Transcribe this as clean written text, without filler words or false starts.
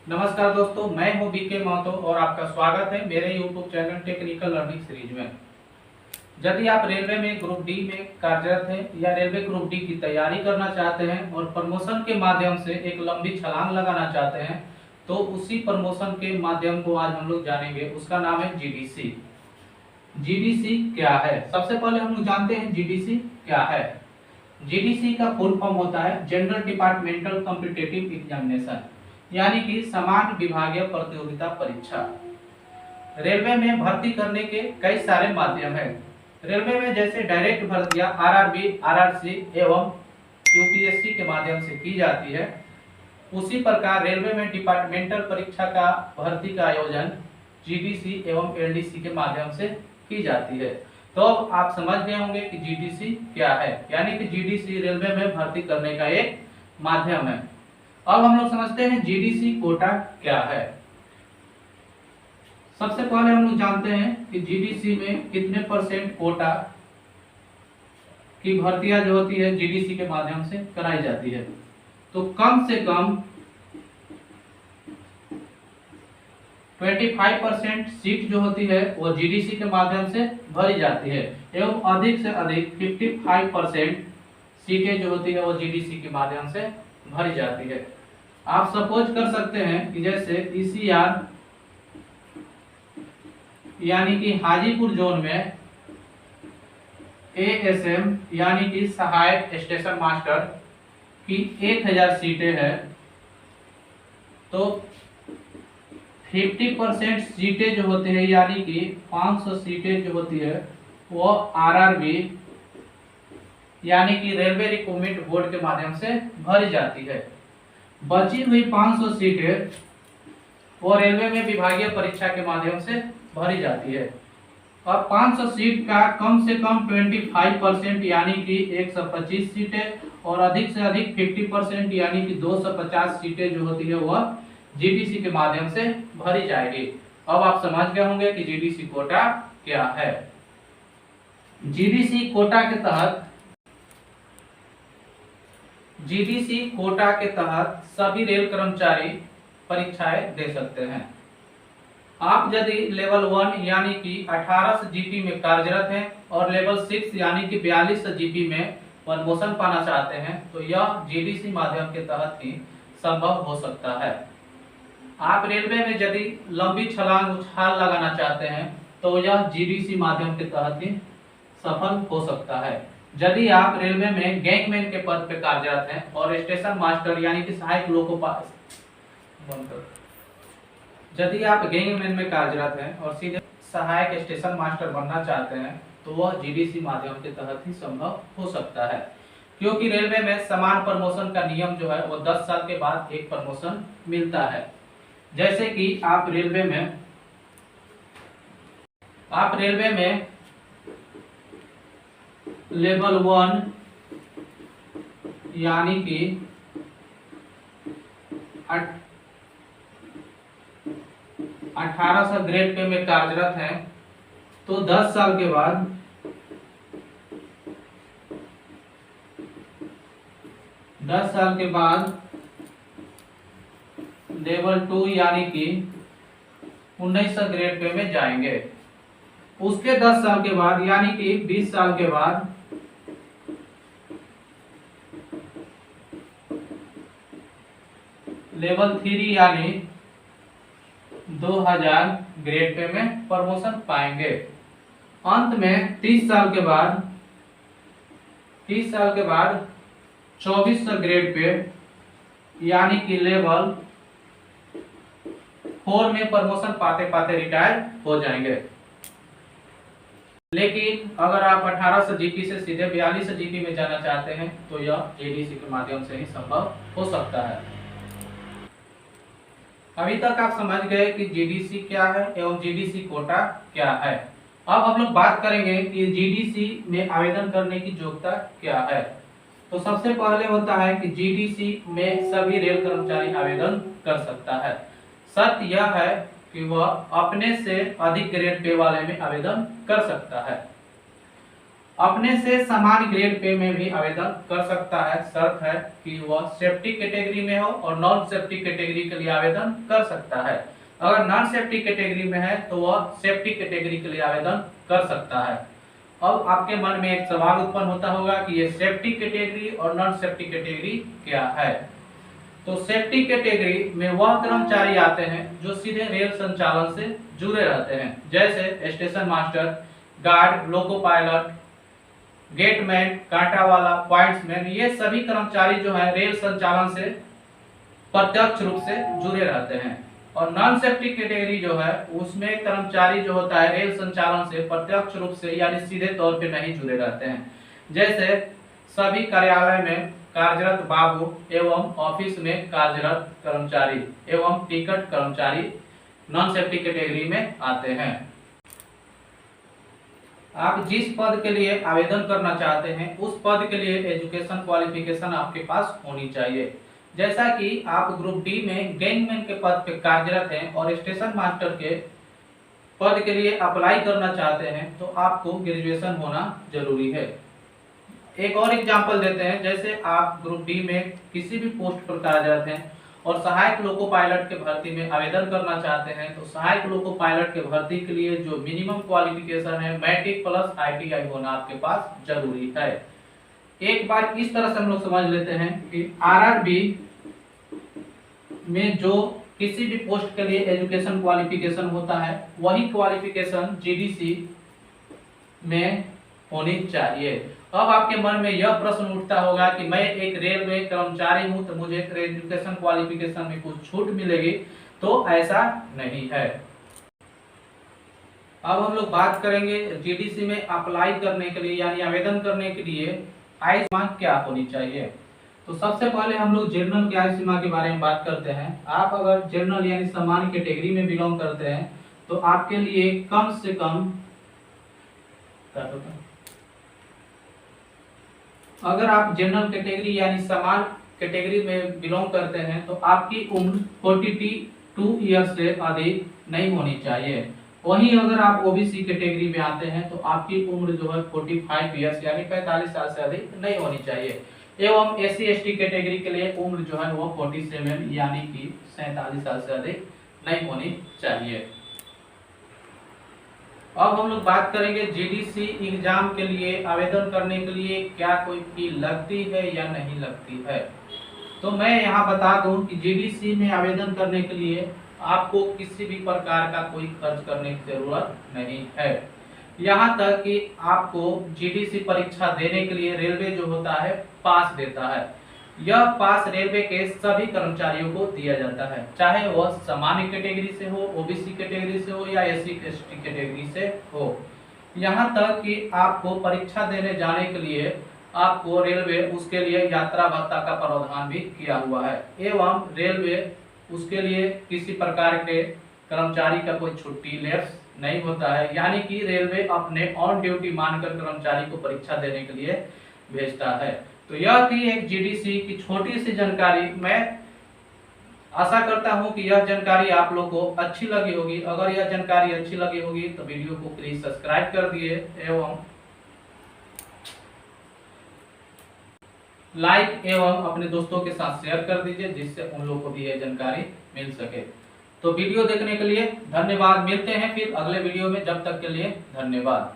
नमस्कार दोस्तों, मैं हूं बीके महतो और आपका स्वागत है मेरे YouTube channel technical learning series में। यदि आप रेलवे में ग्रुप डी में कार्यरत हैं या रेलवे ग्रुप डी की तैयारी करना चाहते हैं और प्रमोशन के माध्यम से एक लंबी छलांग लगाना चाहते हैं, तो उसी प्रमोशन के माध्यम को आज हम लोग जानेंगे। उसका नाम है जीडीसी। जीडीसी क्या है? सबसे पहले हम लोग जानते हैं जीडीसी क्या है। जीडीसी का फुल फॉर्म होता है जनरल डिपार्टमेंटल कॉम्पिटिटिव एग्जामिनेशन, यानी कि समान विभागीय प्रतियोगिता परीक्षा। रेलवे में भर्ती करने के कई सारे माध्यम हैं। रेलवे में जैसे डायरेक्ट भर्तियां आरआरबी, आरआरसी एवं यूपीएससी के माध्यम से की जाती है, उसी प्रकार रेलवे में डिपार्टमेंटल परीक्षा का भर्ती का आयोजन जीडीसी एवं एलडीसी के माध्यम से की जाती है। तो अब आप समझ गए होंगे कि जीडीसी क्या है, यानी कि जीडीसी रेलवे में भर्ती करने का एक माध्यम है। अब हम लोग समझते हैं जीडीसी कोटा क्या है। सबसे पहले हम लोग जानते हैं कि जीडीसी में कितने परसेंट कोटा की भर्तियां जो होती है जीडीसी के माध्यम से कराई जाती है। तो कम से कम 25% सीट जो होती है वो जीडीसी के माध्यम से भरी जाती है एवं अधिक से अधिक 55% सीटें जो होती है वो जीडीसी के माध्यम से भरी जाती है। आप सपोज कर सकते हैं कि जैसे ईसीआर यानी कि हाजीपुर जोन में एएसएम यानी कि सहायक स्टेशन मास्टर की 1000 सीटें हैं, तो 50% सीटें जो होती है यानी कि 500 सीटें जो होती है वो आरआरबी यानी कि रेलवे रिक्रूटमेंट बोर्ड के माध्यम से भरी जाती है। बची हुई 500 सीटें वो रेलवे में विभागीय परीक्षा के माध्यम से भरी जाती है। और 500 सीट का कम से कम 25% यानी कि 125 सीटें और अधिक से अधिक 50% यानी कि 250 सीटें जो होती है वह जीडीसी के माध्यम से भरी जाएगी। अब आप समझ गए होंगे कि जीडीसी कोटा क्या है। जीडीसी कोटा के तहत सभी रेल कर्मचारी परीक्षाएं दे सकते हैं। आप यदि लेवल 1 यानी कि 18 जीपी में कार्यरत हैं और लेवल 6 यानी कि 42 जीपी में प्रमोशन पाना चाहते हैं, तो यह जीडीसी माध्यम के तहत ही संभव हो सकता है। आप रेलवे में यदि लंबी छलांग उछाल लगाना चाहते हैं तो यह जीडीसी माध्यम के तहत ही सफल हो सकता है। यदि आप रेलवे में गैंगमैन के पद पर कार्यरत हैं और स्टेशन मास्टर यानी कि सहायक लोको पास यदि आप गैंगमैन में कार्यरत हैं और सीधे सहायक स्टेशन मास्टर बनना चाहते हैं, तो वह जीडीसी माध्यम के तहत ही संभव हो सकता है। क्योंकि रेलवे में समान प्रमोशन का नियम जो है वो 10 साल के बाद एक प्रमोशन मिलता है। जैसे कि आप रेलवे में लेवल 1 यानी कि 1800 ग्रेड पे में कार्यरत हैं, तो 10 साल के बाद लेवल 2 यानी कि 1900 ग्रेड पे में जाएंगे। उसके 10 साल के बाद यानी कि 20 साल के बाद लेवल 3 यानी 2000 ग्रेड पे में प्रमोशन पाएंगे। अंत में 30 साल के बाद 2400 ग्रेड पे यानी कि लेवल 4 में प्रमोशन पाते पाते रिटायर हो जाएंगे। लेकिन अगर आप 1800 जीपी से सीधे 42 जीपी में जाना चाहते हैं, तो यह जीडीसी के माध्यम से ही संभव हो सकता है। अभी तक आप समझ गए कि जीडीसी क्या है एवं जीडीसी कोटा क्या है। अब हम लोग बात करेंगे कि जीडीसी में आवेदन करने की योग्यता क्या है। तो सबसे पहले होता है कि जीडीसी में सभी रेल कर्मचारी आवेदन कर सकता है। शर्त यह है कि वह अपने से अधिक ग्रेड पे वाले में आवेदन कर सकता है। अपने से समान ग्रेड पे में भी आवेदन कर सकता है। शर्त है कि वह सेफ्टी कैटेगरी में हो और नॉन सेफ्टी कैटेगरी के लिए आवेदन कर सकता है। अगर नॉन सेफ्टी कैटेगरी में है तो वह सेफ्टी कैटेगरी के लिए आवेदन कर सकता है। अब आपके मन में एक सवाल उत्पन्न होता होगा कि ये सेफ्टी कैटेगरी और नॉन सेफ्टी कैटेगरी क्या है। तो सेफ्टी कैटेगरी में वह कर्मचारी आते हैं जो सीधे रेल संचालन से जुड़े रहते हैं, जैसे station master, guard, loco pilot, gateman, कांटा वाला, पॉइंट्समैन। ये सभी कर्मचारी जो है रेल संचालन से प्रत्यक्ष रूप से जुड़े रहते हैं। और नॉन सेफ्टी कैटेगरी जो है उसमें कर्मचारी जो होता है रेल संचालन से प्रत्यक्ष रूप से यानी सीधे तौर पे नहीं जुड़े रहते हैं, जैसे सभी कार्यालय में कार्यरत बाबू एवं ऑफिस में कार्यरत कर्मचारी एवं टिकट कर्मचारी नॉन सेफ्टी कैटेगरी में आते हैं। आप जिस पद के लिए आवेदन करना चाहते हैं उस पद के लिए एजुकेशन क्वालिफिकेशन आपके पास होनी चाहिए। जैसा कि आप ग्रुप डी में गैंगमैन के पद पे कार्यरत हैं और स्टेशन मास्टर के पद के लिए अप्लाई करना चाहते हैं तो आपको ग्रेजुएशन होना जरूरी है। एक और एग्जांपल देते हैं, जैसे आप ग्रुप डी में किसी भी पोस्ट पर कार्यरत हैं और सहायक लोको पायलट के भर्ती में आवेदन करना चाहते हैं तो सहायक लोको पायलट के भर्ती के लिए जो मिनिमम क्वालिफिकेशन है मैट्रिक प्लस ITI होना आपके पास जरूरी है। एक बार इस तरह से हम लोग समझ लेते हैं कि RRB में जो किसी भी पोस्ट के लिए एजुकेशन क्वालिफिकेशन होता है वही क्वालिफिकेशन GDC में होनी चाहिए। अब आपके मन में यह प्रश्न उठता होगा कि मैं एक रेलवे कर्मचारी हूं तो मुझे एजुकेशन क्वालिफिकेशन में कुछ छूट मिलेगी, तो ऐसा नहीं है। अब हम लोग बात करेंगे GDC में अप्लाई करने के लिए यानी आवेदन करने के लिए आयु सीमा क्या होनी चाहिए। तो सबसे पहले हम लोग जनरल की आयु सीमा के बारे में बात करते हैं। आप अगर जनरल यानी सामान्य कैटेगरी में बिलोंग करते हैं तो आपके लिए कम से कम अगर आप जनरल कैटेगरी यानी सामान्य कैटेगरी में बिलोंग करते हैं तो आपकी उम्र 42 ईयर्स से अधिक नहीं होनी चाहिए। वहीं अगर आप OBC कैटेगरी में आते हैं तो आपकी उम्र जो है 45 ईयर्स यानी 45 साल से अधिक नहीं होनी चाहिए। एवं SC/ST कैटेगरी के लिए उम्र जो है वो 47 यानी कि 47 साल से अधिक नहीं होनी चाहिए। अब हम लोग बात करेंगे GDC एग्जाम के लिए आवेदन करने के लिए क्या कोई फी लगती है या नहीं लगती है। तो मैं यहाँ बता दूं कि GDC में आवेदन करने के लिए आपको किसी भी प्रकार का कोई खर्च करने की जरूरत नहीं है। यहाँ तक कि आपको GDC परीक्षा देने के लिए रेलवे जो होता है पास देता है। यह पास रेलवे के सभी कर्मचारियों को दिया जाता है, चाहे वह सामान्य कैटेगरी से हो, OBC कैटेगरी से हो या SC/ST कैटेगरी से हो। यहाँ तक कि आपको परीक्षा देने जाने के लिए आपको रेलवे उसके लिए यात्रा भत्ता का प्रावधान भी किया हुआ है एवं रेलवे उसके लिए किसी प्रकार के कर्मचारी का कोई छुट्टी लैप्स नहीं होता है, यानी कि रेलवे अपने ऑन ड्यूटी मानकर कर्मचारी को परीक्षा देने के लिए भेजता है। तो यह थी एक GDC की छोटी सी जानकारी। मैं आशा करता हूं कि यह जानकारी आप लोग को अच्छी लगी होगी। अगर यह जानकारी अच्छी लगी होगी तो वीडियो को प्लीज सब्सक्राइब कर दिए एवं लाइक एवं अपने दोस्तों के साथ शेयर कर दीजिए जिससे उन लोगों को भी यह जानकारी मिल सके। तो वीडियो देखने के लिए धन्यवाद। मिलते हैं फिर अगले वीडियो में, जब तक के लिए धन्यवाद।